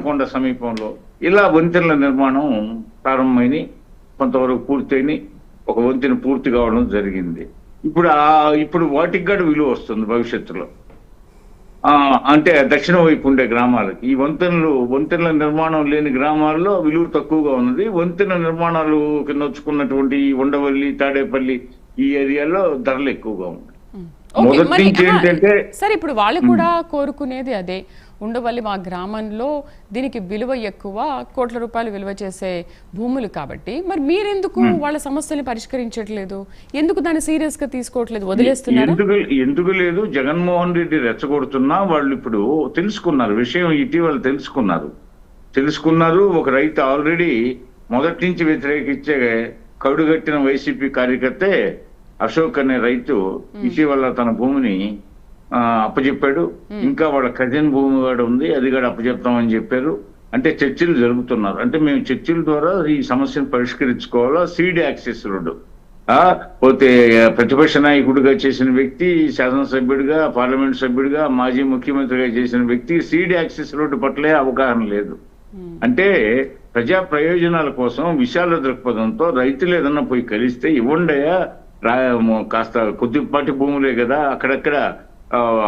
కొండ సమీపంలో ఇలా వంతెనల నిర్మాణం ప్రారంభమైంది. కొంతవరకు పూర్తయినాయి. ఒక వంతెన పూర్తి కావడం జరిగింది. ఇప్పుడు వాటికి కూడా విలువ వస్తుంది భవిష్యత్తులో. అంటే దక్షిణ వైపు ఉండే గ్రామాలకి ఈ వంతెనల నిర్మాణం లేని గ్రామాల్లో విలువ తక్కువగా ఉన్నది. వంతెన నిర్మాణాలు నొచ్చుకున్నటువంటి ఉండవల్లి, తాడేపల్లి ఈ ఏరియాలో ధరలు ఎక్కువగా ఉంది. మొదటి నుంచి ఏంటంటే సరే, ఇప్పుడు వాళ్ళు కూడా కోరుకునేది అదే. ఉండవల్లి మా గ్రామంలో దీనికి విలువ ఎక్కువ, కోట్ల రూపాయలు విలువ చేసే భూములు కాబట్టి మరి మీరెందుకు వాళ్ళ సమస్యల్ని పరిష్కరించట్లేదు? ఎందుకు దాన్ని సీరియస్ గా తీసుకోవట్లేదు, వదిలేస్తున్నారు? ఎందుకు లేదు, జగన్మోహన్ రెడ్డి రెచ్చగొడుతున్నా వాళ్ళు ఇప్పుడు తెలుసుకున్నారు విషయం. ఇటీవల తెలుసుకున్నారు. ఒక రైతు ఆల్రెడీ మొదటి నుంచి వ్యతిరేకించే కడుగట్టిన వైసీపీ కార్యకర్తే అశోక్ అనే రైతు ఇటీవల తన భూమిని అప్పచెప్పాడు. ఇంకా వాళ్ళ కజిన్ భూమి కూడా ఉంది, అది కూడా అప్పచెప్తామని చెప్పారు. అంటే చర్చలు జరుపుతున్నారు. అంటే మేము చర్చల ద్వారా ఈ సమస్యను పరిష్కరించుకోవాలా. సీడ్ యాక్సెస్ రోడ్డు పోతే ప్రతిపక్ష నాయకుడిగా చేసిన వ్యక్తి, శాసనసభ్యుడిగా, పార్లమెంట్ సభ్యుడిగా, మాజీ ముఖ్యమంత్రిగా చేసిన వ్యక్తి కాస్త యాక్సెస్ రోడ్డు పట్లే అవగాహన లేదు. అంటే ప్రజా ప్రయోజనాల కోసం విశాల దృక్పథంతో రైతులు ఏదన్నా పోయి కలిస్తే ఇవ్వండియా, కాస్త కొద్దిపాటి భూములే కదా, అక్కడక్కడ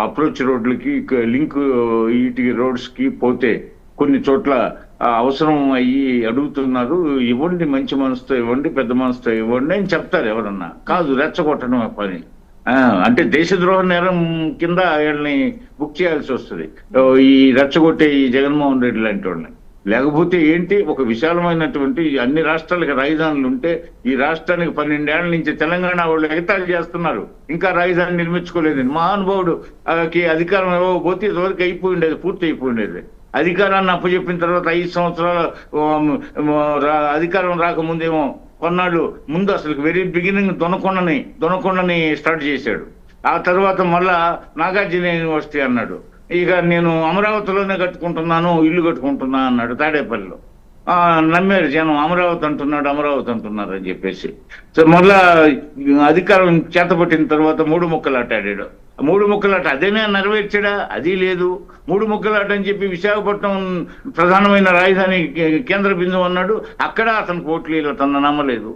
అప్రోచ్ రోడ్లకి లింక్ వీటికి రోడ్స్ కి పోతే కొన్ని చోట్ల అవసరం అయ్యి అడుగుతున్నారు. ఇవ్వండి, మంచి మనసుతో ఇవ్వండి, పెద్ద మనసుతో ఇవ్వండి అని చెప్తారు ఎవరన్నా. కాదు, రెచ్చగొట్టడం పని. అంటే దేశద్రోహ నేరం కింద వీళ్ళని బుక్ చేయాల్సి వస్తుంది ఈ రెచ్చగొట్టే ఈ జగన్మోహన్ రెడ్డి లాంటి వాళ్ళని. లేకపోతే ఏంటి, ఒక విశాలమైనటువంటి అన్ని రాష్ట్రాలకు రాజధానులు ఉంటే ఈ రాష్ట్రానికి 12 ఏళ్ల నుంచి తెలంగాణ వాళ్ళు ఎగతాళి చేస్తున్నారు. ఇంకా రాజధాని నిర్మించుకోలేదు. మహానుభావుడు అధికారం ఇవ్వకపోతే ఇదివరకు పూర్తి అయిపోయి ఉండేది. అధికారాన్ని అప్పచెప్పిన తర్వాత 5 సంవత్సరాల అధికారం రాకముందేమో కొన్నాళ్ళు ముందు అసలు వెరీ బిగినింగ్ దొనకొండని స్టార్ట్ చేశాడు. ఆ తర్వాత మళ్ళా నాగార్జున యూనివర్సిటీ అన్నాడు. ఇక నేను అమరావతిలోనే ఇల్లు కట్టుకుంటున్నా అన్నాడు తాడేపల్లిలో. నమ్మారు జనం. అమరావతి అంటున్నారు అని చెప్పేసి. సో మళ్ళా అధికారం చేతపట్టిన తర్వాత 3 ముక్కలాట ఆడాడు. 3 ముక్కలాట అదేనే నెరవేర్చాడా? అది లేదు. 3 ముక్కలాట అని చెప్పి విశాఖపట్నం ప్రధానమైన రాజధాని కేంద్ర బిందువు అన్నాడు. అక్కడ అతను ఓట్లు తన నమ్మలేదు.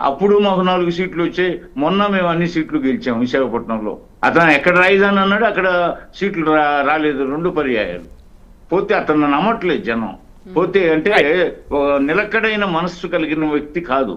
అప్పుడు మాకు 4 సీట్లు వచ్చాయి. మొన్న మేము అన్ని సీట్లు గెలిచాం విశాఖపట్నంలో. అతను ఎక్కడ రాజధాని అన్నాడు, అక్కడ సీట్లు రాలేదు. 2 పర్యాయాలు. పోతే అతను నమ్మట్లేదు జనం. పోతే అంటే నిలకడైన మనస్సు కలిగిన వ్యక్తి కాదు.